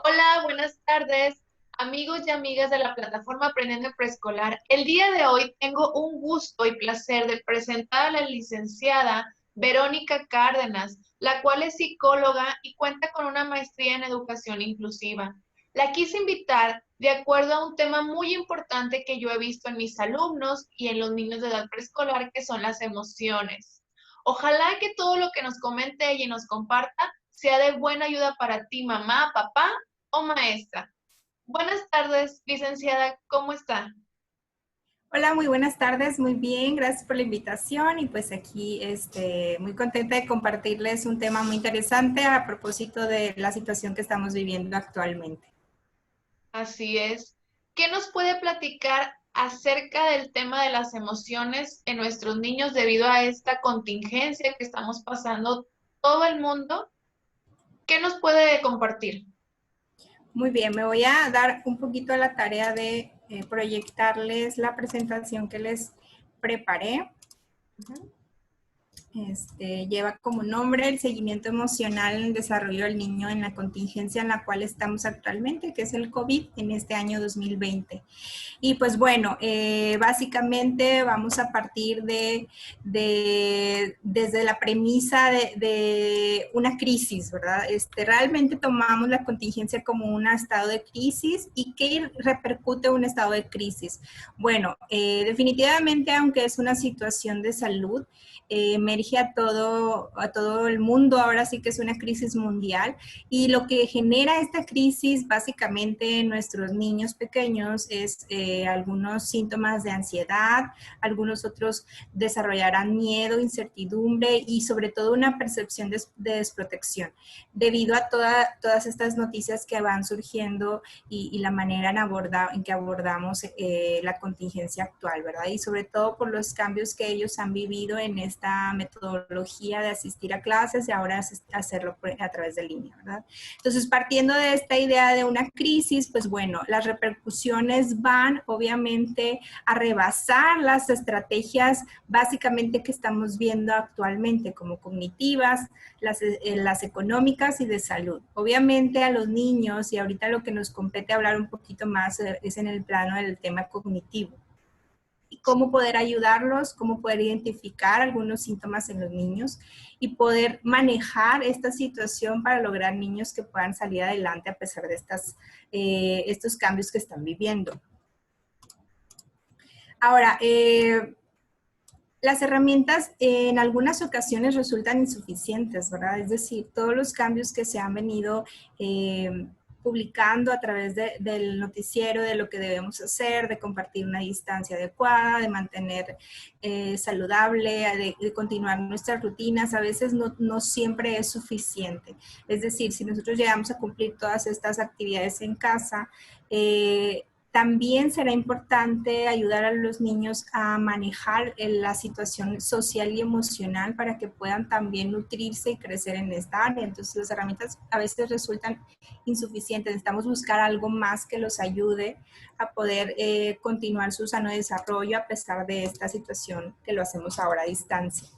Hola, buenas tardes, amigos y amigas de la plataforma Aprendiendo en Preescolar. El día de hoy tengo un gusto y placer de presentar a la licenciada Verónica Cárdenas, la cual es psicóloga y cuenta con una maestría en educación inclusiva. La quise invitar de acuerdo a un tema muy importante que yo he visto en mis alumnos y en los niños de edad preescolar, que son las emociones. Ojalá que todo lo que nos comente ella y nos comparta sea de buena ayuda para ti, mamá, papá o maestra. Buenas tardes, licenciada, ¿cómo está? Hola, muy buenas tardes, muy bien, gracias por la invitación y pues aquí muy contenta de compartirles un tema muy interesante a propósito de la situación que estamos viviendo actualmente. Así es. ¿Qué nos puede platicar acerca del tema de las emociones en nuestros niños debido a esta contingencia que estamos pasando todo el mundo? ¿Qué nos puede compartir? Muy bien, me voy a dar un poquito a la tarea de proyectarles la presentación que les preparé. Ujú. Lleva como nombre el seguimiento emocional en el desarrollo del niño en la contingencia en la cual estamos actualmente, que es el COVID en este año 2020. Y pues bueno, básicamente vamos a partir desde la premisa de una crisis, ¿verdad? Realmente tomamos la contingencia como un estado de crisis. ¿Y qué repercute un estado de crisis? Bueno, definitivamente, aunque es una situación de salud, emerge a todo el mundo, ahora sí que es una crisis mundial, y lo que genera esta crisis básicamente en nuestros niños pequeños es algunos síntomas de ansiedad, algunos otros desarrollarán miedo, incertidumbre y sobre todo una percepción de desprotección debido a todas estas noticias que van surgiendo y la manera en que abordamos la contingencia actual, ¿verdad? Y sobre todo por los cambios que ellos han vivido en esta metodología de asistir a clases y ahora hacerlo a través de línea, ¿verdad? Entonces, partiendo de esta idea de una crisis, pues bueno, las repercusiones van obviamente a rebasar las estrategias básicamente que estamos viendo actualmente, como cognitivas, las económicas y de salud. Obviamente a los niños, y ahorita lo que nos compete hablar un poquito más es en el plano del tema cognitivo. Y cómo poder ayudarlos, cómo poder identificar algunos síntomas en los niños y poder manejar esta situación para lograr niños que puedan salir adelante a pesar de estos cambios que están viviendo. Ahora, las herramientas en algunas ocasiones resultan insuficientes, ¿verdad? Es decir, todos los cambios que se han venido publicando a través del noticiero, de lo que debemos hacer, de compartir una distancia adecuada, de mantener saludable, de continuar nuestras rutinas, a veces no siempre es suficiente. Es decir, si nosotros llegamos a cumplir todas estas actividades en casa, también será importante ayudar a los niños a manejar la situación social y emocional para que puedan también nutrirse y crecer en esta área. Entonces, las herramientas a veces resultan insuficientes. Necesitamos buscar algo más que los ayude a poder continuar su sano desarrollo a pesar de esta situación que lo hacemos ahora a distancia.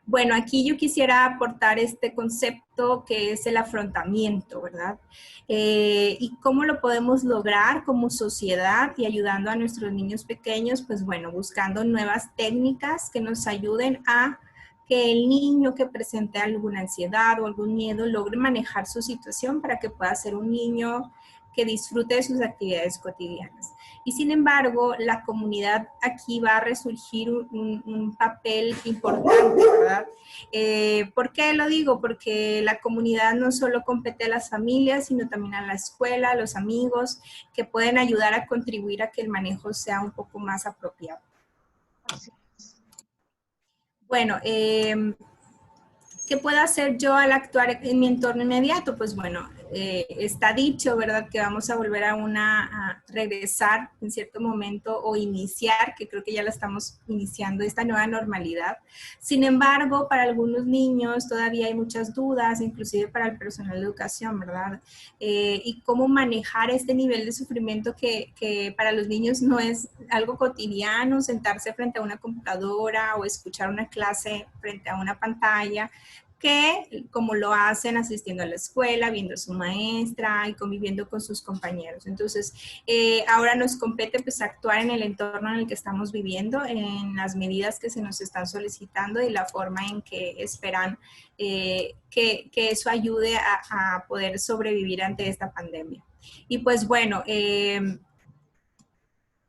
Bueno, aquí yo quisiera aportar este concepto que es el afrontamiento, ¿verdad? ¿Y cómo lo podemos lograr como sociedad y ayudando a nuestros niños pequeños? Pues bueno, buscando nuevas técnicas que nos ayuden a que el niño que presente alguna ansiedad o algún miedo logre manejar su situación para que pueda ser un niño que disfrute de sus actividades cotidianas. Y sin embargo, la comunidad aquí va a resurgir un papel importante, ¿verdad? ¿Por qué lo digo? Porque la comunidad no solo compete a las familias, sino también a la escuela, a los amigos, que pueden ayudar a contribuir a que el manejo sea un poco más apropiado. Así es. Bueno, ¿qué puedo hacer yo al actuar en mi entorno inmediato? Pues bueno, está dicho, ¿verdad? Que vamos a volver a regresar en cierto momento o iniciar, que creo que ya la estamos iniciando, esta nueva normalidad. Sin embargo, para algunos niños todavía hay muchas dudas, inclusive para el personal de educación, ¿verdad? Y cómo manejar este nivel de sufrimiento que para los niños no es algo cotidiano, sentarse frente a una computadora o escuchar una clase frente a una pantalla, que como lo hacen asistiendo a la escuela, viendo a su maestra y conviviendo con sus compañeros. Entonces, ahora nos compete pues actuar en el entorno en el que estamos viviendo, en las medidas que se nos están solicitando y la forma en que esperan que eso ayude a poder sobrevivir ante esta pandemia. Y pues bueno,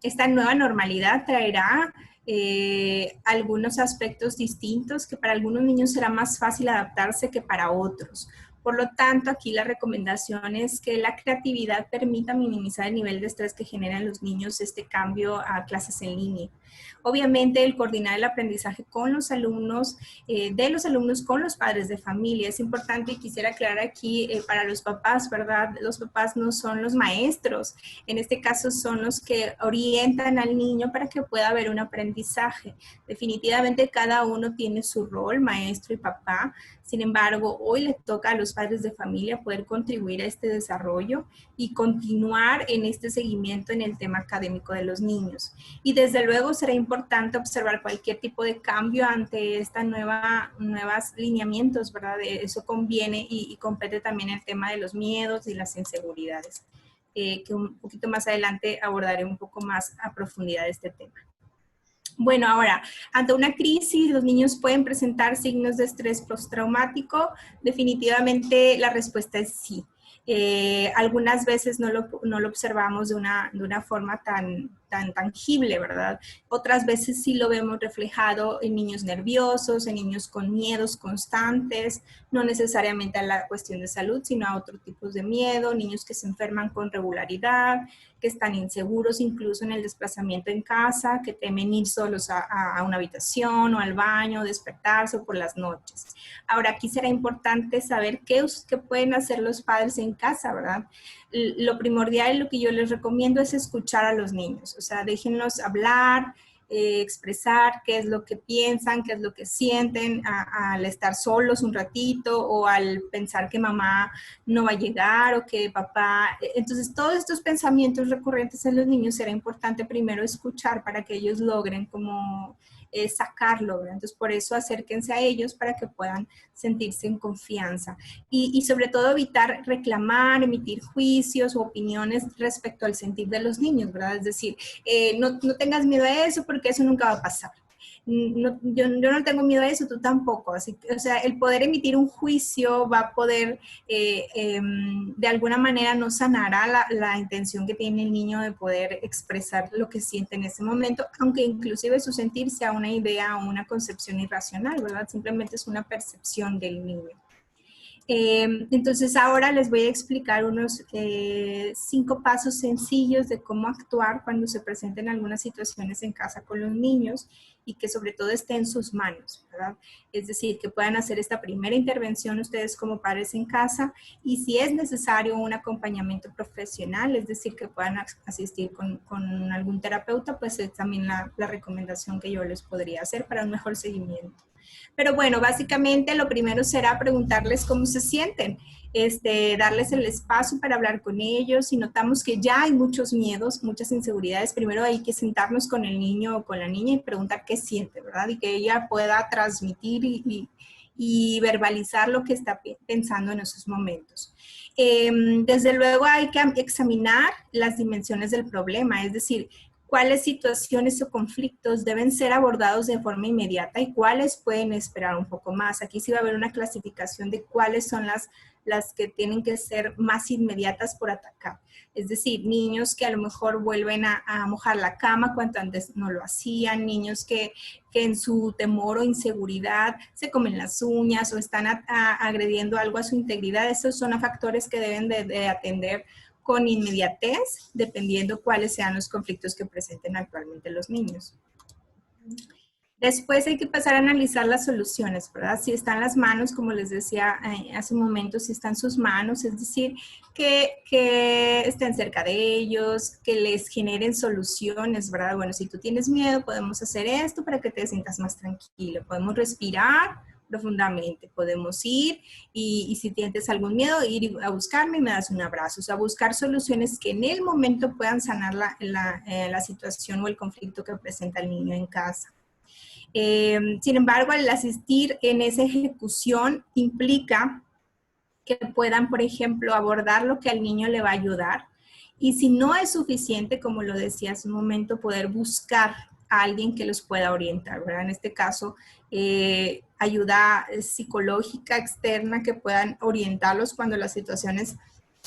esta nueva normalidad traerá algunos aspectos distintos que para algunos niños será más fácil adaptarse que para otros. Por lo tanto, aquí la recomendación es que la creatividad permita minimizar el nivel de estrés que generan los niños este cambio a clases en línea. Obviamente, el coordinar el aprendizaje con los alumnos, de los alumnos con los padres de familia es importante y quisiera aclarar aquí para los papás, ¿verdad? Los papás no son los maestros, en este caso son los que orientan al niño para que pueda haber un aprendizaje. Definitivamente cada uno tiene su rol, maestro y papá. Sin embargo, hoy le toca a los padres de familia poder contribuir a este desarrollo y continuar en este seguimiento en el tema académico de los niños. Y desde luego será importante observar cualquier tipo de cambio ante esta nuevos lineamientos, ¿verdad? Eso conviene y compete también el tema de los miedos y las inseguridades, que un poquito más adelante abordaré un poco más a profundidad este tema. Bueno, ahora, ante una crisis, los niños pueden presentar signos de estrés postraumático. Definitivamente la respuesta es sí. Algunas veces no lo observamos de una forma tan tangible, ¿verdad? Otras veces sí lo vemos reflejado en niños nerviosos, en niños con miedos constantes, no necesariamente a la cuestión de salud, sino a otros tipos de miedo, niños que se enferman con regularidad, que están inseguros incluso en el desplazamiento en casa, que temen ir solos a una habitación o al baño, despertarse o por las noches. Ahora, aquí será importante saber qué pueden hacer los padres en casa, ¿verdad? Lo primordial, lo que yo les recomiendo es escuchar a los niños, o sea, déjenlos hablar, expresar qué es lo que piensan, qué es lo que sienten al estar solos un ratito o al pensar que mamá no va a llegar o que papá. Entonces, todos estos pensamientos recurrentes en los niños será importante primero escuchar para que ellos logren como sacarlo, ¿verdad? Entonces, por eso acérquense a ellos para que puedan sentirse en confianza y sobre todo evitar reclamar, emitir juicios o opiniones respecto al sentir de los niños, ¿verdad? Es decir, no tengas miedo a eso porque eso nunca va a pasar. No, yo no tengo miedo a eso, tú tampoco. Así que, o sea, el poder emitir un juicio va a poder, de alguna manera, no sanará la intención que tiene el niño de poder expresar lo que siente en ese momento, aunque inclusive su sentir sea una idea o una concepción irracional, ¿verdad? Simplemente es una percepción del niño. Entonces ahora les voy a explicar unos 5 pasos sencillos de cómo actuar cuando se presenten algunas situaciones en casa con los niños y que sobre todo esté en sus manos, ¿verdad? Es decir, que puedan hacer esta primera intervención ustedes como padres en casa y si es necesario un acompañamiento profesional, es decir, que puedan asistir con algún terapeuta, pues es también la recomendación que yo les podría hacer para un mejor seguimiento. Pero bueno, básicamente lo primero será preguntarles cómo se sienten, darles el espacio para hablar con ellos. Si notamos que ya hay muchos miedos, muchas inseguridades, primero hay que sentarnos con el niño o con la niña y preguntar qué siente, ¿verdad? Y que ella pueda transmitir y verbalizar lo que está pensando en esos momentos. Desde luego hay que examinar las dimensiones del problema, es decir, cuáles situaciones o conflictos deben ser abordados de forma inmediata y cuáles pueden esperar un poco más. Aquí sí va a haber una clasificación de cuáles son las que tienen que ser más inmediatas por atacar. Es decir, niños que a lo mejor vuelven a mojar la cama cuando antes no lo hacían, niños que en su temor o inseguridad se comen las uñas o están agrediendo algo a su integridad. Esos son factores que deben de atender con inmediatez, dependiendo cuáles sean los conflictos que presenten actualmente los niños. Después hay que pasar a analizar las soluciones, ¿verdad? Si están las manos, como les decía hace un momento, si están sus manos, es decir, que estén cerca de ellos, que les generen soluciones, ¿verdad? Bueno, si tú tienes miedo, podemos hacer esto para que te sientas más tranquilo. Podemos respirar profundamente, podemos ir y si tienes algún miedo, ir a buscarme y me das un abrazo. O sea, buscar soluciones que en el momento puedan sanar la situación o el conflicto que presenta el niño en casa. Sin embargo, el asistir en esa ejecución implica que puedan, por ejemplo, abordar lo que al niño le va a ayudar. Y si no es suficiente, como lo decía hace un momento, poder buscar a alguien que los pueda orientar, ¿verdad? En este caso, ayuda psicológica externa que puedan orientarlos cuando las situaciones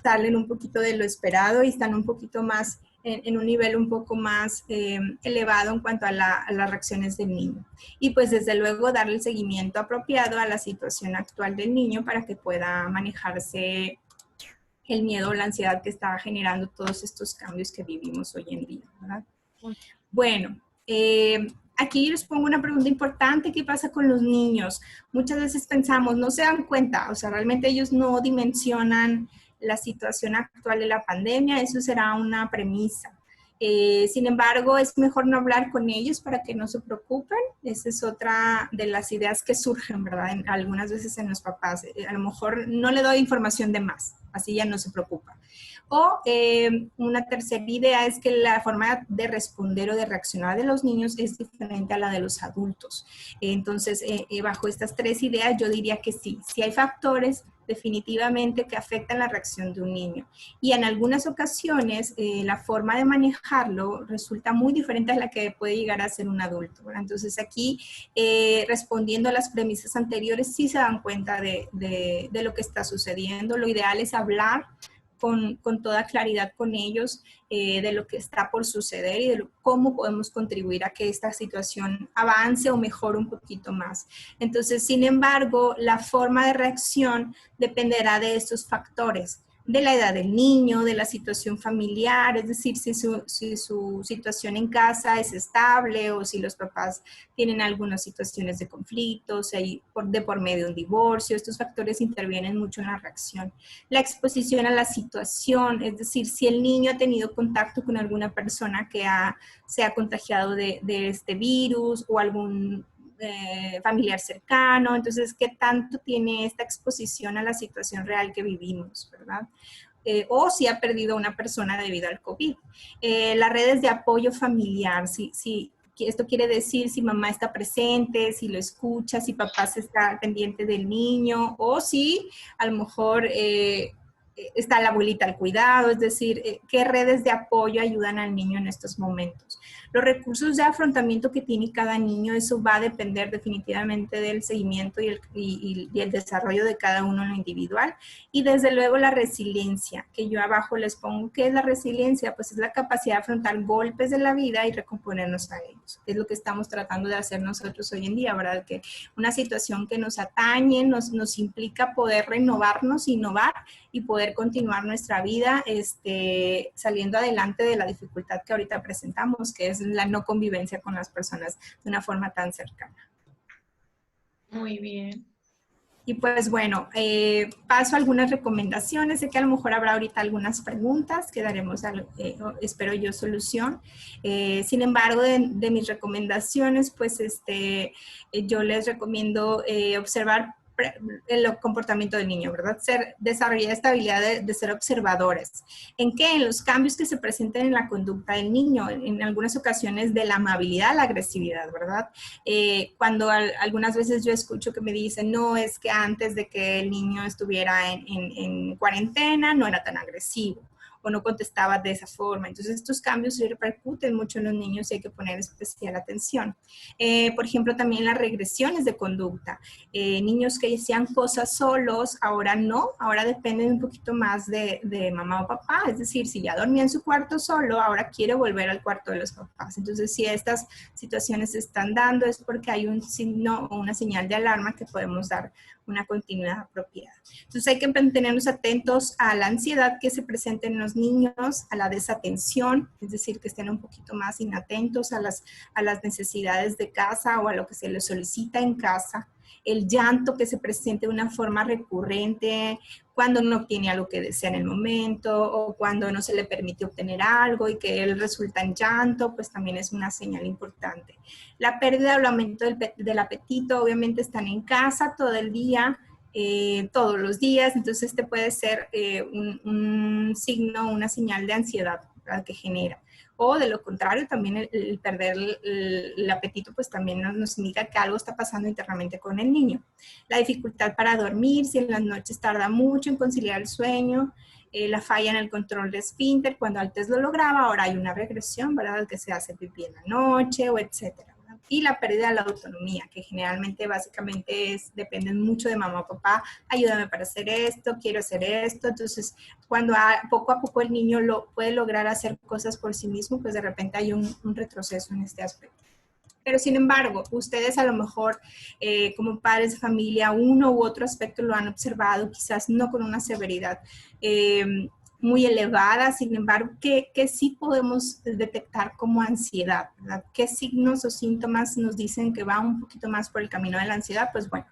salen un poquito de lo esperado y están un poquito más en un nivel un poco más elevado en cuanto a las reacciones del niño. Y pues desde luego darle el seguimiento apropiado a la situación actual del niño para que pueda manejarse el miedo o la ansiedad que está generando todos estos cambios que vivimos hoy en día, ¿verdad? Bueno, aquí les pongo una pregunta importante. ¿Qué pasa con los niños? Muchas veces pensamos, no se dan cuenta, o sea, realmente ellos no dimensionan la situación actual de la pandemia, eso será una premisa. Sin embargo, es mejor no hablar con ellos para que no se preocupen. Esa es otra de las ideas que surgen, ¿verdad? Algunas veces en los papás. A lo mejor no le doy información de más, así ya no se preocupa. O una tercera idea es que la forma de responder o de reaccionar de los niños es diferente a la de los adultos. Entonces, bajo estas tres ideas, yo diría que sí hay factores definitivamente que afectan la reacción de un niño. Y en algunas ocasiones la forma de manejarlo resulta muy diferente a la que puede llegar a ser un adulto, ¿verdad? Entonces aquí, respondiendo a las premisas anteriores, sí se dan cuenta de lo que está sucediendo. Lo ideal es hablar con toda claridad con ellos de lo que está por suceder y de cómo podemos contribuir a que esta situación avance o mejore un poquito más. Entonces, sin embargo, la forma de reacción dependerá de estos factores, de la edad del niño, de la situación familiar, es decir, si su situación en casa es estable o si los papás tienen algunas situaciones de conflicto, o sea, de por medio de un divorcio. Estos factores intervienen mucho en la reacción. La exposición a la situación, es decir, si el niño ha tenido contacto con alguna persona que se ha contagiado de este virus o algún familiar cercano, entonces, ¿qué tanto tiene esta exposición a la situación real que vivimos, verdad? O si ha perdido una persona debido al COVID. Las redes de apoyo familiar, si esto quiere decir si mamá está presente, si lo escucha, si papá se está pendiente del niño, o si a lo mejor está la abuelita al cuidado, es decir, qué redes de apoyo ayudan al niño en estos momentos. Los recursos de afrontamiento que tiene cada niño, eso va a depender definitivamente del seguimiento y el desarrollo de cada uno en lo individual. Y desde luego la resiliencia, que yo abajo les pongo. ¿Qué es la resiliencia? Pues es la capacidad de afrontar golpes de la vida y recomponernos a ellos. Es lo que estamos tratando de hacer nosotros hoy en día, ¿verdad? Que una situación que nos atañe, nos implica poder renovarnos, innovar y poder continuar nuestra vida saliendo adelante de la dificultad que ahorita presentamos, que es la no convivencia con las personas de una forma tan cercana. Muy bien. Y pues bueno, paso a algunas recomendaciones. Sé que a lo mejor habrá ahorita algunas preguntas que daremos, espero yo, solución. Sin embargo, de mis recomendaciones, pues yo les recomiendo observar el comportamiento del niño, ¿verdad? Desarrollar esta habilidad de ser observadores. ¿En qué? En los cambios que se presenten en la conducta del niño, en algunas ocasiones de la amabilidad a la agresividad, ¿verdad? Cuando algunas veces yo escucho que me dicen, no, es que antes de que el niño estuviera en cuarentena no era tan agresivo o no contestaba de esa forma. Entonces estos cambios se repercuten mucho en los niños y hay que poner especial atención. Por ejemplo, también las regresiones de conducta. Niños que hacían cosas solos, ahora no, ahora dependen un poquito más de mamá o papá. Es decir, si ya dormía en su cuarto solo, ahora quiere volver al cuarto de los papás. Entonces, si estas situaciones se están dando es porque hay un signo o una señal de alarma que podemos dar una continuidad apropiada. Entonces hay que mantenernos atentos a la ansiedad que se presenta en los niños, a la desatención, es decir, que estén un poquito más inatentos a las necesidades de casa o a lo que se les solicita en casa, el llanto que se presente de una forma recurrente, cuando no obtiene algo que desea en el momento o cuando no se le permite obtener algo y que él resulta en llanto, pues también es una señal importante. La pérdida o el aumento del apetito, obviamente están en casa todo el día, todos los días, entonces este puede ser un signo, una señal de ansiedad, ¿verdad?, que genera. O de lo contrario, también el perder el apetito, pues también nos indica que algo está pasando internamente con el niño. La dificultad para dormir, si en las noches tarda mucho en conciliar el sueño, la falla en el control de esfínter, cuando antes lo lograba, ahora hay una regresión, ¿verdad?, que se hace pipí en la noche, o etcétera. Y la pérdida de la autonomía, que generalmente básicamente dependen mucho de mamá o papá, ayúdame para hacer esto, quiero hacer esto. Entonces, cuando poco a poco el niño puede lograr hacer cosas por sí mismo, pues de repente hay un retroceso en este aspecto. Pero sin embargo, ustedes a lo mejor como padres de familia, uno u otro aspecto lo han observado, quizás no con una severidad muy elevada, sin embargo, que sí podemos detectar como ansiedad, ¿verdad? ¿Qué signos o síntomas nos dicen que va un poquito más por el camino de la ansiedad? Pues bueno,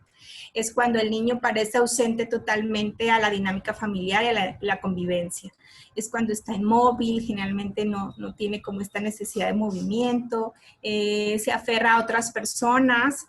es cuando el niño parece ausente totalmente a la dinámica familiar y a la convivencia. Es cuando está inmóvil, generalmente no tiene como esta necesidad de movimiento, se aferra a otras personas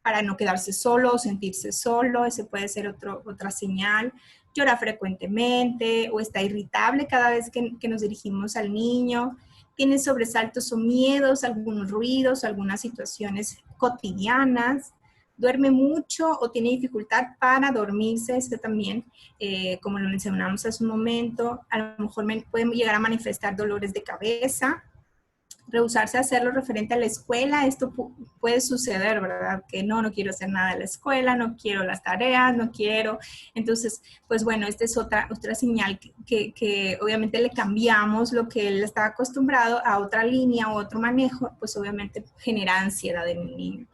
para no quedarse solo o sentirse solo, ese puede ser otra señal. Llora frecuentemente o está irritable cada vez que nos dirigimos al niño. Tiene sobresaltos o miedos, algunos ruidos, algunas situaciones cotidianas. Duerme mucho o tiene dificultad para dormirse, este también, como lo mencionamos hace un momento, a lo mejor pueden llegar a manifestar dolores de cabeza, rehusarse a hacer lo referente a la escuela. Esto puede suceder, ¿verdad? Que no quiero hacer nada de la escuela, no quiero las tareas, no quiero. Entonces, pues bueno, esta es otra señal que obviamente le cambiamos lo que él estaba acostumbrado a otra línea o otro manejo, pues obviamente genera ansiedad en el niño.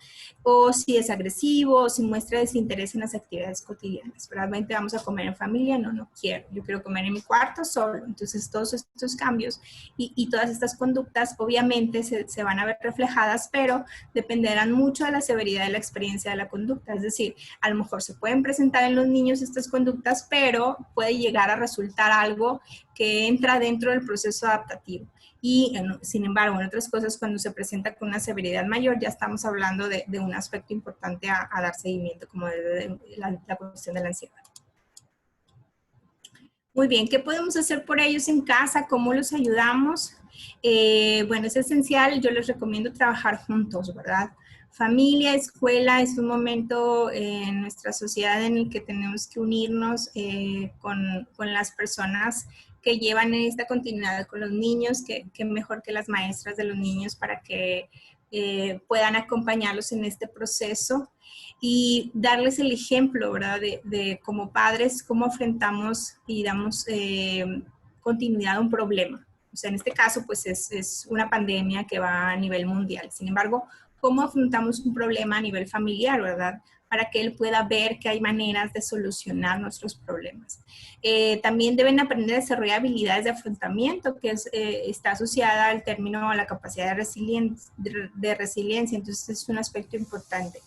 O si es agresivo, o si muestra desinterés en las actividades cotidianas. Realmente vamos a comer en familia, no quiero. Yo quiero comer en mi cuarto solo. Entonces, todos estos cambios y todas estas conductas, obviamente, se van a ver reflejadas, pero dependerán mucho de la severidad de la experiencia de la conducta. Es decir, a lo mejor se pueden presentar en los niños estas conductas, pero puede llegar a resultar algo que entra dentro del proceso adaptativo. Y, sin embargo, en otras cosas, cuando se presenta con una severidad mayor, ya estamos hablando de un aspecto importante a dar seguimiento, como de la cuestión de la ansiedad. Muy bien, ¿qué podemos hacer por ellos en casa? ¿Cómo los ayudamos? Bueno, es esencial, yo les recomiendo trabajar juntos, ¿verdad? Familia, escuela, es un momento en nuestra sociedad en el que tenemos que unirnos con las personas que llevan esta continuidad con los niños, que mejor que las maestras de los niños para que puedan acompañarlos en este proceso y darles el ejemplo, ¿verdad? De como padres, cómo enfrentamos y damos continuidad a un problema. O sea, en este caso, pues es una pandemia que va a nivel mundial. Sin embargo, ¿cómo afrontamos un problema a nivel familiar, verdad? Para que él pueda ver que hay maneras de solucionar nuestros problemas. También deben aprender a desarrollar habilidades de afrontamiento, que está asociada al término a la capacidad de resiliencia, entonces es un aspecto importante.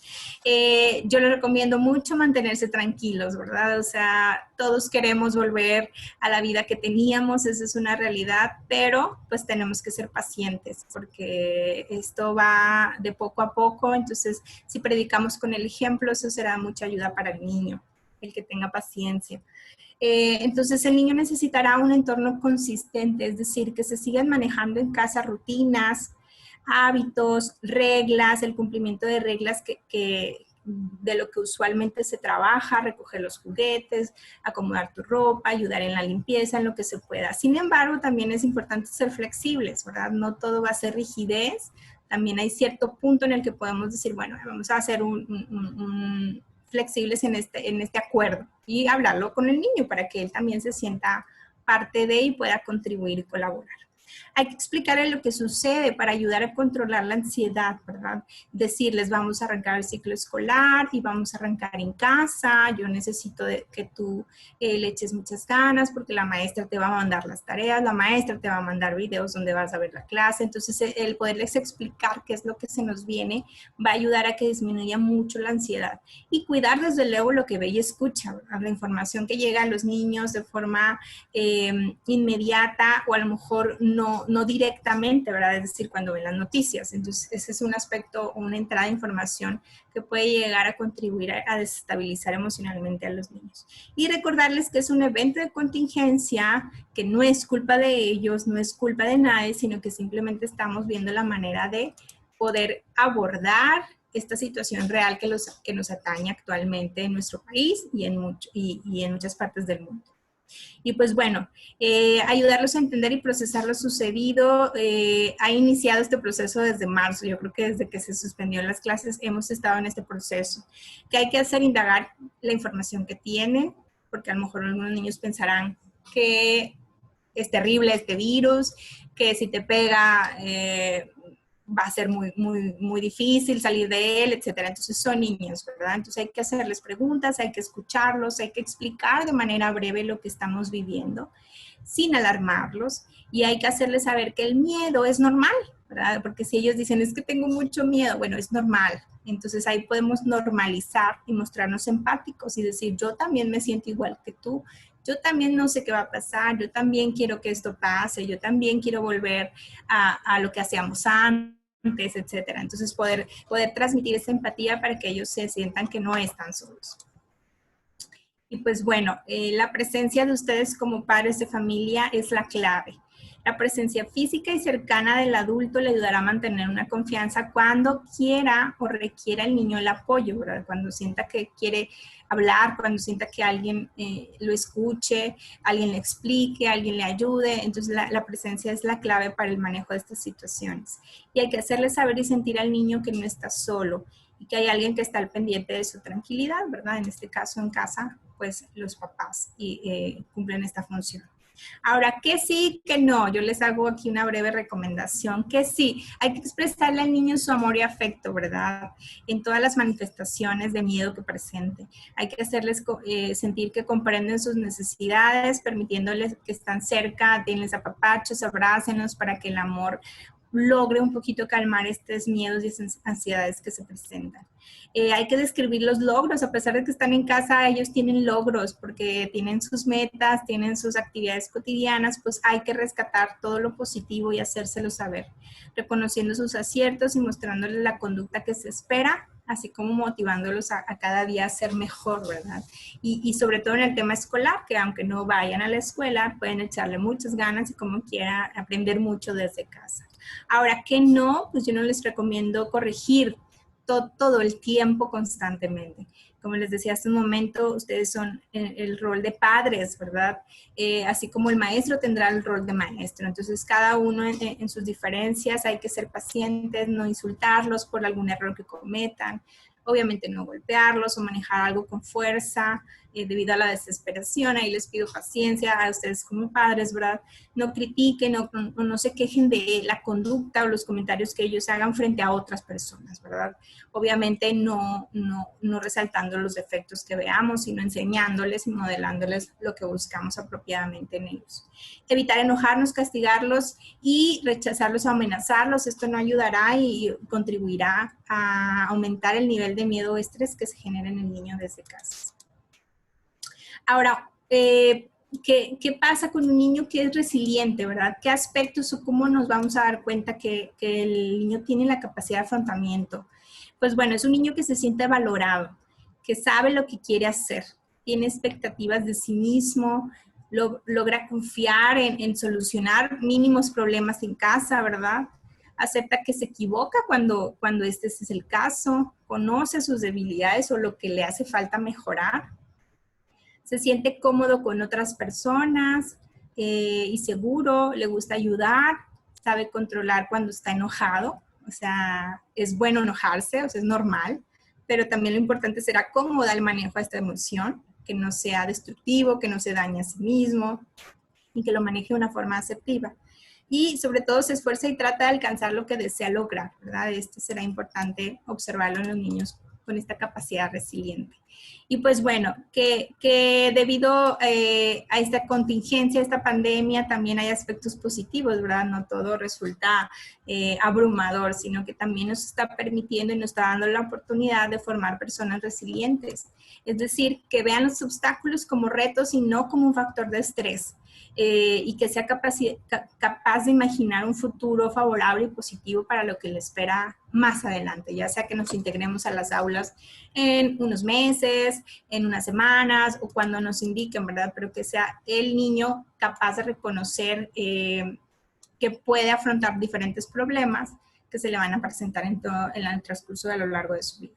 Yo les recomiendo mucho mantenerse tranquilos, ¿verdad? O sea, todos queremos volver a la vida que teníamos, esa es una realidad, pero pues tenemos que ser pacientes porque esto va de poco a poco, entonces si predicamos con el ejemplo, eso será mucha ayuda para el niño, el que tenga paciencia. Entonces el niño necesitará un entorno consistente, es decir, que se sigan manejando en casa rutinas, hábitos, reglas, el cumplimiento de reglas de lo que usualmente se trabaja, recoger los juguetes, acomodar tu ropa, ayudar en la limpieza, en lo que se pueda. Sin embargo, también es importante ser flexibles, ¿verdad? No todo va a ser rigidez. También hay cierto punto en el que podemos decir, bueno, vamos a hacer flexibles en este acuerdo y hablarlo con el niño para que él también se sienta parte de y pueda contribuir y colaborar. Hay que explicarle lo que sucede para ayudar a controlar la ansiedad, ¿verdad? Decirles, vamos a arrancar el ciclo escolar y vamos a arrancar en casa. Yo necesito que tú le eches muchas ganas porque la maestra te va a mandar las tareas, la maestra te va a mandar videos donde vas a ver la clase. Entonces, el poderles explicar qué es lo que se nos viene va a ayudar a que disminuya mucho la ansiedad. Y cuidar, desde luego, lo que ve y escucha, ¿verdad? La información que llega a los niños de forma inmediata o a lo mejor no directamente, ¿verdad? Es decir, cuando ven las noticias. Entonces, ese es un aspecto, una entrada de información que puede llegar a contribuir a desestabilizar emocionalmente a los niños. Y recordarles que es un evento de contingencia, que no es culpa de ellos, no es culpa de nadie, sino que simplemente estamos viendo la manera de poder abordar esta situación real que nos atañe actualmente en nuestro país y en muchas partes del mundo. Y pues bueno, ayudarlos a entender y procesar lo sucedido. Ha iniciado este proceso desde marzo. Yo creo que desde que se suspendió las clases hemos estado en este proceso. ¿Qué hay que hacer? Indagar la información que tienen, porque a lo mejor algunos niños pensarán que es terrible este virus, que si te pega va a ser muy difícil salir de él, etcétera. Entonces son niños, ¿verdad? Entonces hay que hacerles preguntas, hay que escucharlos, hay que explicar de manera breve lo que estamos viviendo, sin alarmarlos, y hay que hacerles saber que el miedo es normal, ¿verdad? Porque si ellos dicen, es que tengo mucho miedo, bueno, es normal. Entonces ahí podemos normalizar y mostrarnos empáticos y decir, yo también me siento igual que tú, yo también no sé qué va a pasar, yo también quiero que esto pase, yo también quiero volver a lo que hacíamos antes, etcétera. Entonces poder transmitir esa empatía para que ellos se sientan que no están solos. Y pues bueno, la presencia de ustedes como padres de familia es la clave. La presencia física y cercana del adulto le ayudará a mantener una confianza cuando quiera o requiera el niño el apoyo, ¿verdad? Cuando sienta que quiere hablar, cuando sienta que alguien lo escuche, alguien le explique, alguien le ayude. Entonces la presencia es la clave para el manejo de estas situaciones. Y hay que hacerle saber y sentir al niño que no está solo y que hay alguien que está al pendiente de su tranquilidad, ¿verdad? En este caso, en casa, pues los papás cumplen esta función. Ahora, ¿qué sí, qué no? Yo les hago aquí una breve recomendación. Que sí, hay que expresarle al niño su amor y afecto, ¿verdad? En todas las manifestaciones de miedo que presente. Hay que hacerles sentir que comprenden sus necesidades, permitiéndoles que están cerca, denles apapachos, abrácenlos para que el amor logre un poquito calmar estos miedos y ansiedades que se presentan. Hay que describir los logros, a pesar de que están en casa, ellos tienen logros porque tienen sus metas, tienen sus actividades cotidianas, pues hay que rescatar todo lo positivo y hacérselo saber, reconociendo sus aciertos y mostrándoles la conducta que se espera, así como motivándolos a cada día a ser mejor, ¿verdad? Y sobre todo en el tema escolar, que aunque no vayan a la escuela, pueden echarle muchas ganas y como quiera aprender mucho desde casa. Ahora, ¿qué no? Pues yo no les recomiendo corregir todo el tiempo constantemente. Como les decía hace un momento, ustedes son el rol de padres, ¿verdad? Así como el maestro tendrá el rol de maestro. Entonces, cada uno en sus diferencias hay que ser pacientes, no insultarlos por algún error que cometan. Obviamente no golpearlos o manejar algo con fuerza debido a la desesperación. Ahí les pido paciencia a ustedes como padres, ¿verdad? No critiquen o no se quejen de la conducta o los comentarios que ellos hagan frente a otras personas, ¿verdad? Obviamente no resaltando los defectos que veamos, sino enseñándoles y modelándoles lo que buscamos apropiadamente en ellos. Evitar enojarnos, castigarlos y rechazarlos o amenazarlos. Esto no ayudará y contribuirá a aumentar el nivel de miedo o estrés que se genera en el niño desde casa. Ahora, ¿qué pasa con un niño que es resiliente, verdad? ¿Qué aspectos o cómo nos vamos a dar cuenta que el niño tiene la capacidad de afrontamiento? Pues bueno, es un niño que se siente valorado, que sabe lo que quiere hacer, tiene expectativas de sí mismo, logra confiar en solucionar mínimos problemas en casa, ¿verdad? Acepta que se equivoca cuando este es el caso, conoce sus debilidades o lo que le hace falta mejorar. Se siente cómodo con otras personas y seguro, le gusta ayudar, sabe controlar cuando está enojado, o sea, es bueno enojarse, o sea, es normal, pero también lo importante será cómo da el manejo a esta emoción, que no sea destructivo, que no se dañe a sí mismo y que lo maneje de una forma asertiva. Y sobre todo se esfuerza y trata de alcanzar lo que desea lograr, ¿verdad? Esto será importante observarlo en los niños con esta capacidad resiliente. Y pues bueno, que debido a esta contingencia, a esta pandemia, también hay aspectos positivos, ¿verdad? No todo resulta abrumador, sino que también nos está permitiendo y nos está dando la oportunidad de formar personas resilientes. Es decir, que vean los obstáculos como retos y no como un factor de estrés. Y que sea capaz de imaginar un futuro favorable y positivo para lo que le espera más adelante, ya sea que nos integremos a las aulas en unos meses, en unas semanas o cuando nos indiquen, ¿verdad? Pero que sea el niño capaz de reconocer que puede afrontar diferentes problemas que se le van a presentar en el transcurso a lo largo de su vida.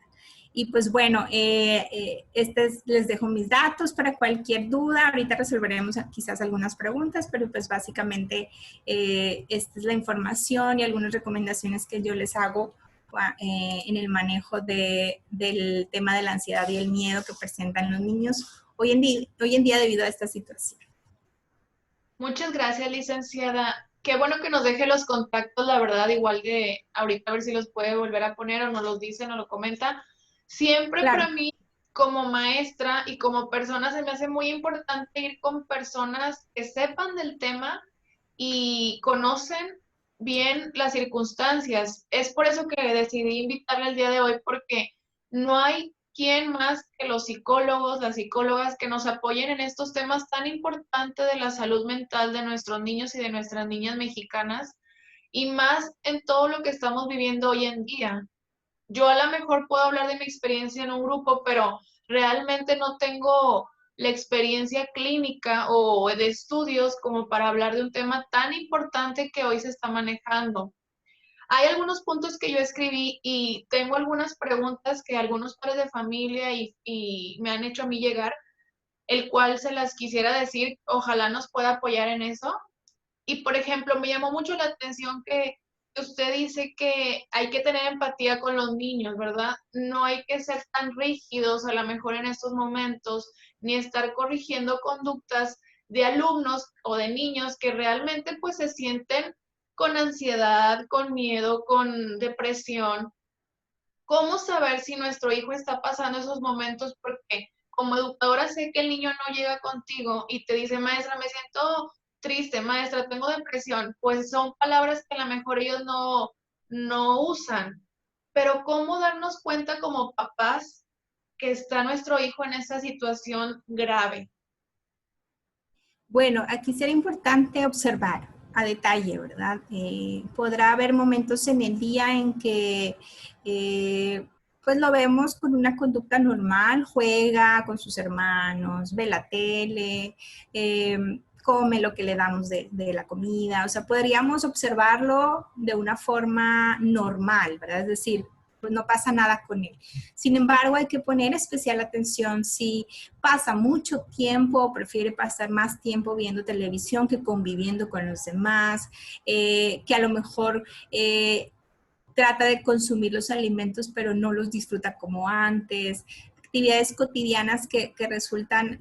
Y pues bueno, les dejo mis datos para cualquier duda. Ahorita resolveremos quizás algunas preguntas, pero pues básicamente esta es la información y algunas recomendaciones que yo les hago en el manejo del tema de la ansiedad y el miedo que presentan los niños hoy en día debido a esta situación. Muchas gracias, licenciada. Qué bueno que nos deje los contactos, la verdad, igual de ahorita a ver si los puede volver a poner o nos los dice, nos lo comenta. Siempre Claro. para mí, como maestra y como persona, se me hace muy importante ir con personas que sepan del tema y conocen bien las circunstancias. Es por eso que decidí invitarle el día de hoy, porque no hay quien más que los psicólogos, las psicólogas que nos apoyen en estos temas tan importantes de la salud mental de nuestros niños y de nuestras niñas mexicanas, y más en todo lo que estamos viviendo hoy en día. Yo a lo mejor puedo hablar de mi experiencia en un grupo, pero realmente no tengo la experiencia clínica o de estudios como para hablar de un tema tan importante que hoy se está manejando. Hay algunos puntos que yo escribí y tengo algunas preguntas que algunos padres de familia y me han hecho a mí llegar, el cual se las quisiera decir, ojalá nos pueda apoyar en eso. Y por ejemplo, me llamó mucho la atención que usted dice que hay que tener empatía con los niños, ¿verdad? No hay que ser tan rígidos a lo mejor en estos momentos, ni estar corrigiendo conductas de alumnos o de niños que realmente pues se sienten con ansiedad, con miedo, con depresión. ¿Cómo saber si nuestro hijo está pasando esos momentos? Porque como educadora sé que el niño no llega contigo y te dice, maestra, me siento triste, maestra, tengo depresión. Pues son palabras que a lo mejor ellos no usan. Pero ¿cómo darnos cuenta como papás que está nuestro hijo en esa situación grave? Bueno, aquí será importante observar a detalle, ¿verdad? Podrá haber momentos en el día en que pues lo vemos con una conducta normal, juega con sus hermanos, ve la tele, come lo que le damos de la comida, o sea, podríamos observarlo de una forma normal, ¿verdad? Es decir, pues no pasa nada con él. Sin embargo, hay que poner especial atención si pasa mucho tiempo o prefiere pasar más tiempo viendo televisión que conviviendo con los demás, que a lo mejor trata de consumir los alimentos pero no los disfruta como antes, actividades cotidianas que resultan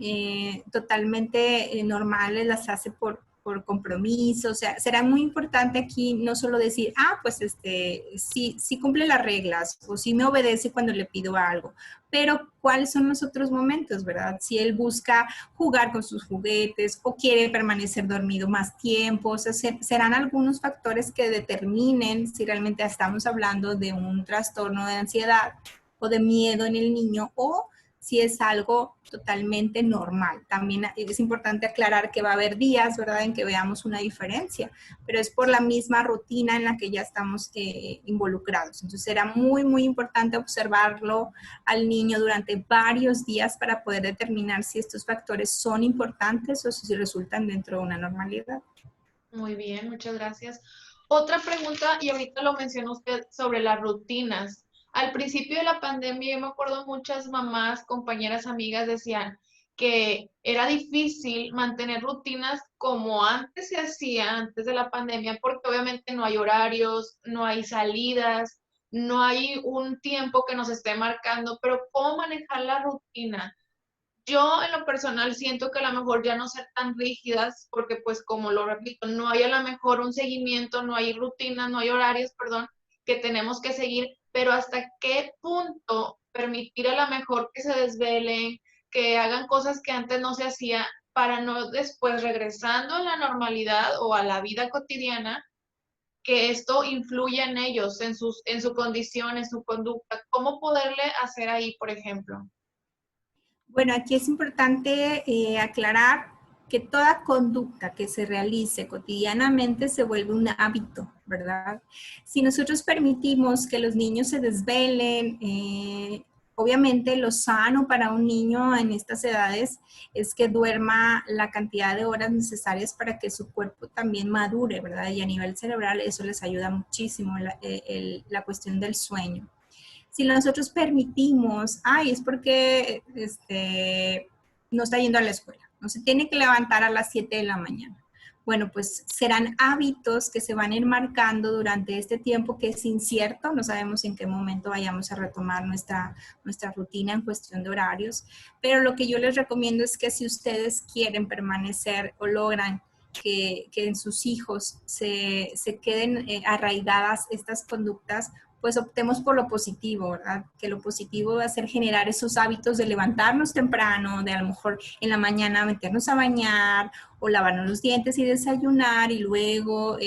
totalmente normales, las hace por compromiso, o sea, será muy importante aquí no solo decir, pues sí cumple las reglas o sí me obedece cuando le pido algo, pero cuáles son los otros momentos, ¿verdad? Si él busca jugar con sus juguetes o quiere permanecer dormido más tiempo, o sea, serán algunos factores que determinen si realmente estamos hablando de un trastorno de ansiedad o de miedo en el niño o si es algo totalmente normal. También es importante aclarar que va a haber días, ¿verdad?, en que veamos una diferencia, pero es por la misma rutina en la que ya estamos involucrados. Entonces será muy, muy importante observarlo al niño durante varios días para poder determinar si estos factores son importantes o si resultan dentro de una normalidad. Muy bien, muchas gracias. Otra pregunta, y ahorita lo mencionó usted, sobre las rutinas. Al principio de la pandemia, yo me acuerdo muchas mamás, compañeras, amigas decían que era difícil mantener rutinas como antes se hacía, antes de la pandemia, porque obviamente no hay horarios, no hay salidas, no hay un tiempo que nos esté marcando, pero ¿cómo manejar la rutina? Yo en lo personal siento que a lo mejor ya no ser tan rígidas, porque pues como lo repito, no hay a lo mejor un seguimiento, no hay rutinas, no hay horarios, perdón, que tenemos que seguir, pero hasta qué punto permitir a lo mejor que se desvelen, que hagan cosas que antes no se hacía, para no después regresando a la normalidad o a la vida cotidiana, que esto influya en ellos, en su condición, en su conducta. ¿Cómo poderle hacer ahí, por ejemplo? Bueno, aquí es importante aclarar que toda conducta que se realice cotidianamente se vuelve un hábito, ¿verdad? Si nosotros permitimos que los niños se desvelen, obviamente lo sano para un niño en estas edades es que duerma la cantidad de horas necesarias para que su cuerpo también madure, ¿verdad? Y a nivel cerebral eso les ayuda muchísimo, la cuestión del sueño. Si nosotros permitimos, ay, es porque no está yendo a la escuela, no se tiene que levantar a las 7 de la mañana. Bueno, pues serán hábitos que se van enmarcando durante este tiempo que es incierto, no sabemos en qué momento vayamos a retomar nuestra rutina en cuestión de horarios, pero lo que yo les recomiendo es que si ustedes quieren permanecer o logran que en sus hijos se queden arraigadas estas conductas, pues optemos por lo positivo, ¿verdad? Que lo positivo va a ser generar esos hábitos de levantarnos temprano, de a lo mejor en la mañana meternos a bañar o lavarnos los dientes y desayunar y luego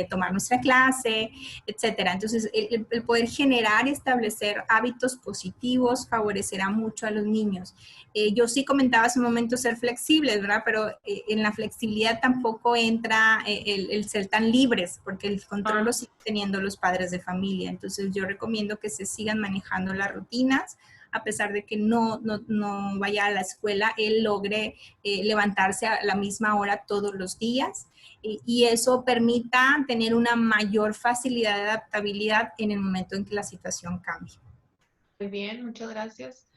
tomar nuestra clase, etcétera. Entonces, el poder generar y establecer hábitos positivos favorecerá mucho a los niños. Yo sí comentaba hace un momento ser flexibles, ¿verdad? Pero en la flexibilidad tampoco entra el ser tan libres, porque el control lo siguen teniendo los padres de familia. Entonces yo recomiendo que se sigan manejando las rutinas, a pesar de que no vaya a la escuela, él logre levantarse a la misma hora todos los días y eso permita tener una mayor facilidad de adaptabilidad en el momento en que la situación cambie. Muy bien, muchas gracias.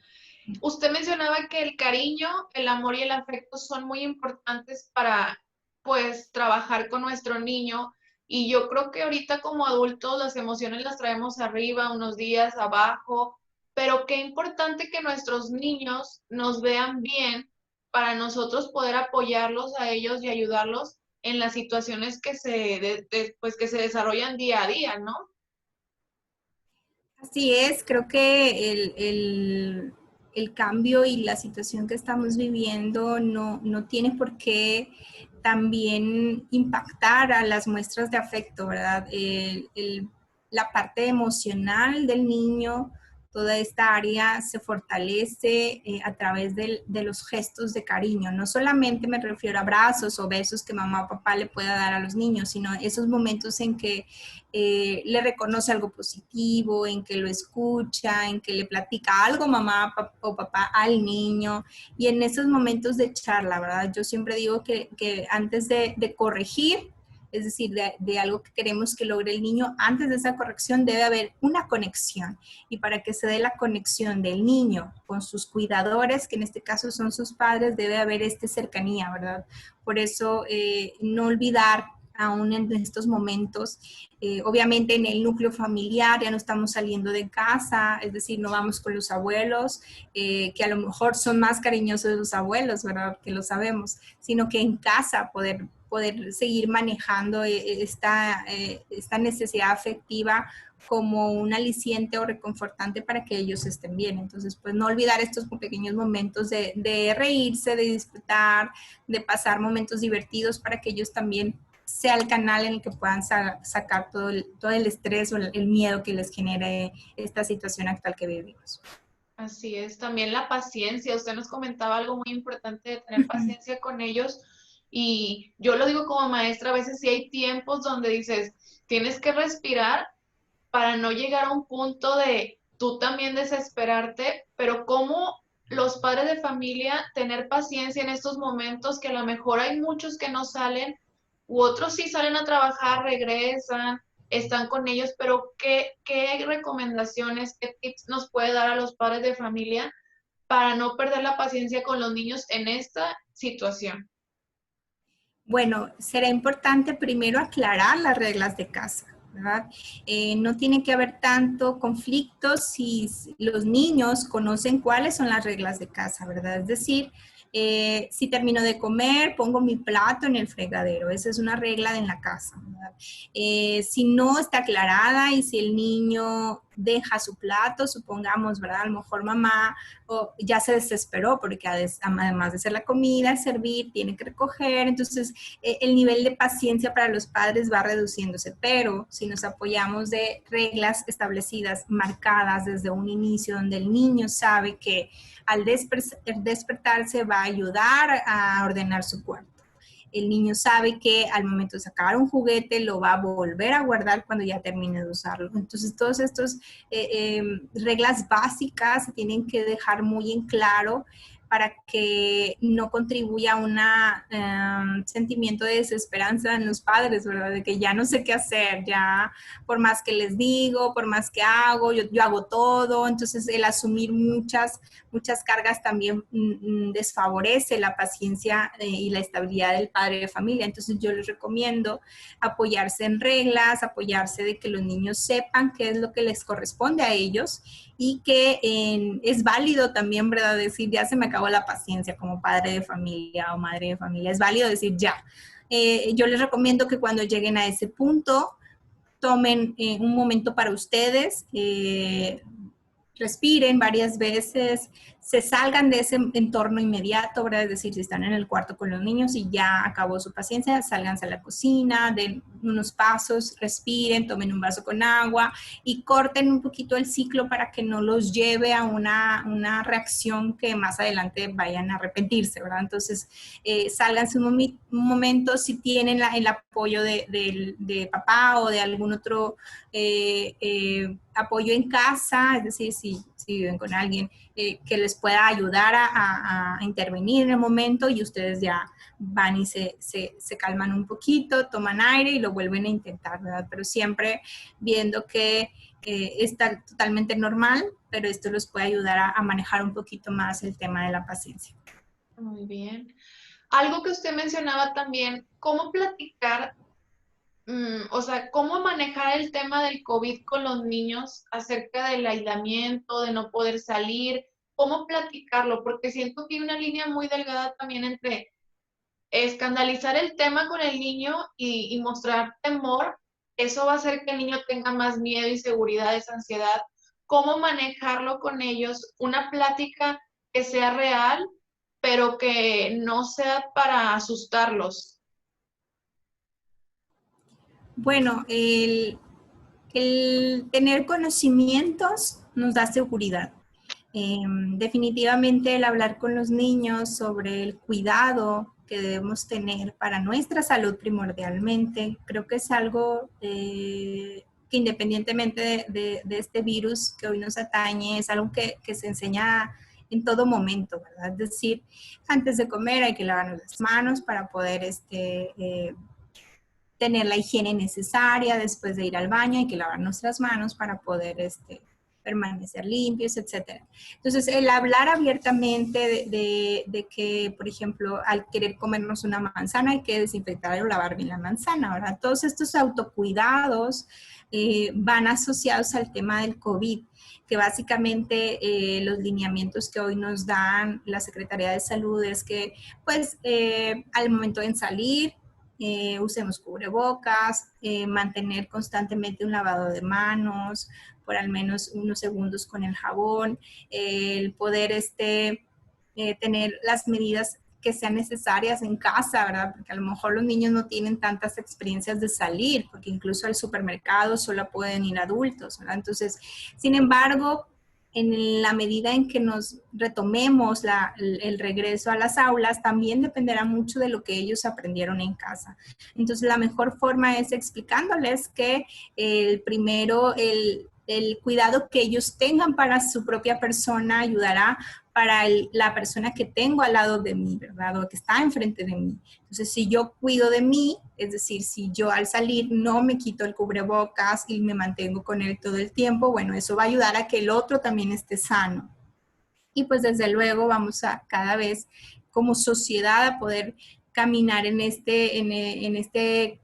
Usted mencionaba que el cariño, el amor y el afecto son muy importantes para, pues, trabajar con nuestro niño. Y yo creo que ahorita como adultos las emociones las traemos arriba, unos días abajo, pero qué importante que nuestros niños nos vean bien para nosotros poder apoyarlos a ellos y ayudarlos en las situaciones que pues, que se desarrollan día a día, ¿no? Así es, creo que el cambio y la situación que estamos viviendo no tiene por qué también impactar a las muestras de afecto, ¿verdad? La parte emocional del niño, toda esta área se fortalece a través de los gestos de cariño. No solamente me refiero a abrazos o besos que mamá o papá le pueda dar a los niños, sino esos momentos en que le reconoce algo positivo, en que lo escucha, en que le platica algo mamá o papá al niño y en esos momentos de charla, ¿verdad? Yo siempre digo que antes de corregir, es decir, de algo que queremos que logre el niño, antes de esa corrección debe haber una conexión. Y para que se dé la conexión del niño con sus cuidadores, que en este caso son sus padres, debe haber cercanía, ¿verdad? Por eso, no olvidar aún en estos momentos. Obviamente en el núcleo familiar ya no estamos saliendo de casa, es decir, no vamos con los abuelos, que a lo mejor son más cariñosos los abuelos, ¿verdad? Que lo sabemos, sino que en casa poder seguir manejando esta necesidad afectiva como un aliciente o reconfortante para que ellos estén bien. Entonces, pues no olvidar estos pequeños momentos de reírse, de disfrutar, de pasar momentos divertidos para que ellos también sea el canal en el que puedan sacar todo el estrés o el miedo que les genere esta situación actual que vivimos. Así es, también la paciencia. Usted nos comentaba algo muy importante de tener Ujú. paciencia con ellos y yo lo digo como maestra, a veces sí hay tiempos donde dices, tienes que respirar para no llegar a un punto de tú también desesperarte, pero cómo los padres de familia tener paciencia en estos momentos que a lo mejor hay muchos que no salen u otros sí salen a trabajar, regresan, están con ellos, pero ¿qué recomendaciones, qué tips nos puede dar a los padres de familia para no perder la paciencia con los niños en esta situación? Bueno, será importante primero aclarar las reglas de casa, ¿verdad? No tiene que haber tanto conflicto si los niños conocen cuáles son las reglas de casa, ¿verdad? Es decir, si termino de comer, pongo mi plato en el fregadero. Esa es una regla en la casa, ¿verdad? Si no está aclarada y si el niño deja su plato, supongamos, ¿verdad? A lo mejor mamá ya se desesperó porque además de hacer la comida, servir, tiene que recoger, entonces el nivel de paciencia para los padres va reduciéndose, pero si nos apoyamos de reglas establecidas, marcadas desde un inicio, donde el niño sabe que al despertarse va a ayudar a ordenar su cuarto. El niño sabe que al momento de sacar un juguete lo va a volver a guardar cuando ya termine de usarlo. Entonces, todas estas reglas básicas se tienen que dejar muy en claro para que no contribuya a un sentimiento de desesperanza en los padres, ¿verdad? De que ya no sé qué hacer, ya por más que les digo, por más que hago, yo hago todo. Entonces, el asumir muchas cargas también desfavorece la paciencia y la estabilidad del padre de familia. Entonces, yo les recomiendo apoyarse en reglas, apoyarse de que los niños sepan qué es lo que les corresponde a ellos y que es válido también, ¿verdad? Decir, ya se me acabó la paciencia como padre de familia o madre de familia. Es válido decir ya. Yo les recomiendo que cuando lleguen a ese punto, tomen un momento para ustedes, respiren varias veces, se salgan de ese entorno inmediato, ¿verdad? Es decir, si están en el cuarto con los niños y ya acabó su paciencia, sálganse a la cocina, den unos pasos, respiren, tomen un vaso con agua y corten un poquito el ciclo para que no los lleve a una reacción que más adelante vayan a arrepentirse, ¿verdad? Entonces, sálganse un momento si tienen el apoyo de papá o de algún otro apoyo en casa, es decir, si viven con alguien que les pueda ayudar a intervenir en el momento y ustedes ya van y se calman un poquito, toman aire y lo vuelven a intentar, ¿verdad? Pero siempre viendo que está totalmente normal, pero esto los puede ayudar a manejar un poquito más el tema de la paciencia. Muy bien. Algo que usted mencionaba también, ¿cómo platicar, o sea, cómo manejar el tema del COVID con los niños acerca del aislamiento, de no poder salir? ¿Cómo platicarlo? Porque siento que hay una línea muy delgada también entre escandalizar el tema con el niño y mostrar temor. Eso va a hacer que el niño tenga más miedo, inseguridad, esa ansiedad. ¿Cómo manejarlo con ellos? Una plática que sea real, pero que no sea para asustarlos. Bueno, el tener conocimientos nos da seguridad. Definitivamente el hablar con los niños sobre el cuidado que debemos tener para nuestra salud primordialmente, creo que es algo que independientemente de este virus que hoy nos atañe, es algo que se enseña en todo momento, ¿verdad? Es decir, antes de comer hay que lavarnos las manos para poder tener la higiene necesaria. Después de ir al baño hay que lavar nuestras manos para poder permanecer limpios, etcétera. Entonces, el hablar abiertamente de que, por ejemplo, al querer comernos una manzana hay que desinfectar o lavar bien la manzana, ¿verdad? Todos estos autocuidados van asociados al tema del COVID, que básicamente los lineamientos que hoy nos dan la Secretaría de Salud es que, pues, al momento de salir, usemos cubrebocas, mantener constantemente un lavado de manos por al menos unos segundos con el jabón, el poder tener las medidas que sean necesarias en casa, ¿verdad? Porque a lo mejor los niños no tienen tantas experiencias de salir, porque incluso al supermercado solo pueden ir adultos, ¿verdad? Entonces, sin embargo, en la medida en que nos retomemos el regreso a las aulas, también dependerá mucho de lo que ellos aprendieron en casa. Entonces, la mejor forma es explicándoles que el cuidado que ellos tengan para su propia persona ayudará para la persona que tengo al lado de mí, ¿verdad? O que está enfrente de mí. Entonces, si yo cuido de mí, es decir, si yo al salir no me quito el cubrebocas y me mantengo con él todo el tiempo, bueno, eso va a ayudar a que el otro también esté sano. Y pues desde luego vamos a cada vez como sociedad a poder caminar en este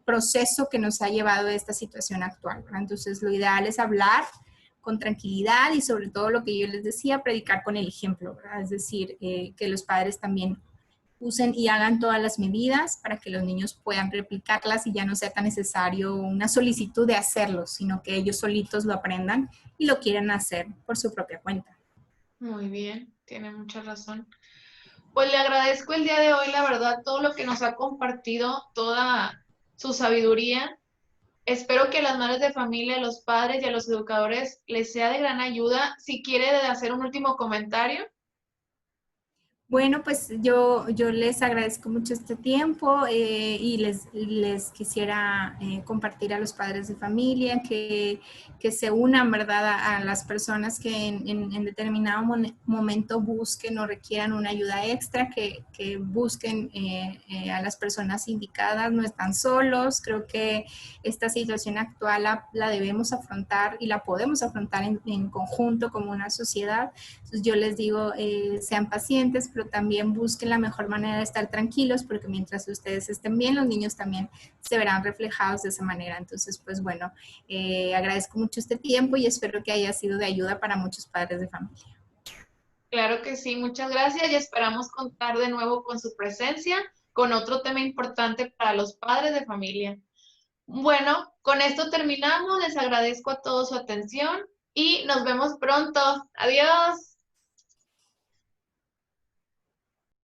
proceso que nos ha llevado a esta situación actual, ¿verdad? Entonces, lo ideal es hablar con tranquilidad y sobre todo lo que yo les decía, predicar con el ejemplo, ¿verdad? Es decir, que los padres también usen y hagan todas las medidas para que los niños puedan replicarlas y ya no sea tan necesario una solicitud de hacerlo, sino que ellos solitos lo aprendan y lo quieran hacer por su propia cuenta. Muy bien, tiene mucha razón. Pues le agradezco el día de hoy, la verdad, todo lo que nos ha compartido, toda su sabiduría. Espero que a las madres de familia, a los padres y a los educadores les sea de gran ayuda. Si quiere hacer un último comentario. Bueno, pues yo les agradezco mucho este tiempo y les quisiera compartir a los padres de familia que se unan, ¿verdad?, a las personas que en determinado momento busquen o requieran una ayuda extra, que busquen a las personas indicadas, no están solos. Creo que esta situación actual la debemos afrontar y la podemos afrontar en conjunto como una sociedad. Entonces yo les digo, sean pacientes, pero también busquen la mejor manera de estar tranquilos, porque mientras ustedes estén bien, los niños también se verán reflejados de esa manera. Entonces, pues bueno, agradezco mucho este tiempo y espero que haya sido de ayuda para muchos padres de familia. Claro que sí, muchas gracias y esperamos contar de nuevo con su presencia, con otro tema importante para los padres de familia. Bueno, con esto terminamos. Les agradezco a todos su atención y nos vemos pronto. Adiós.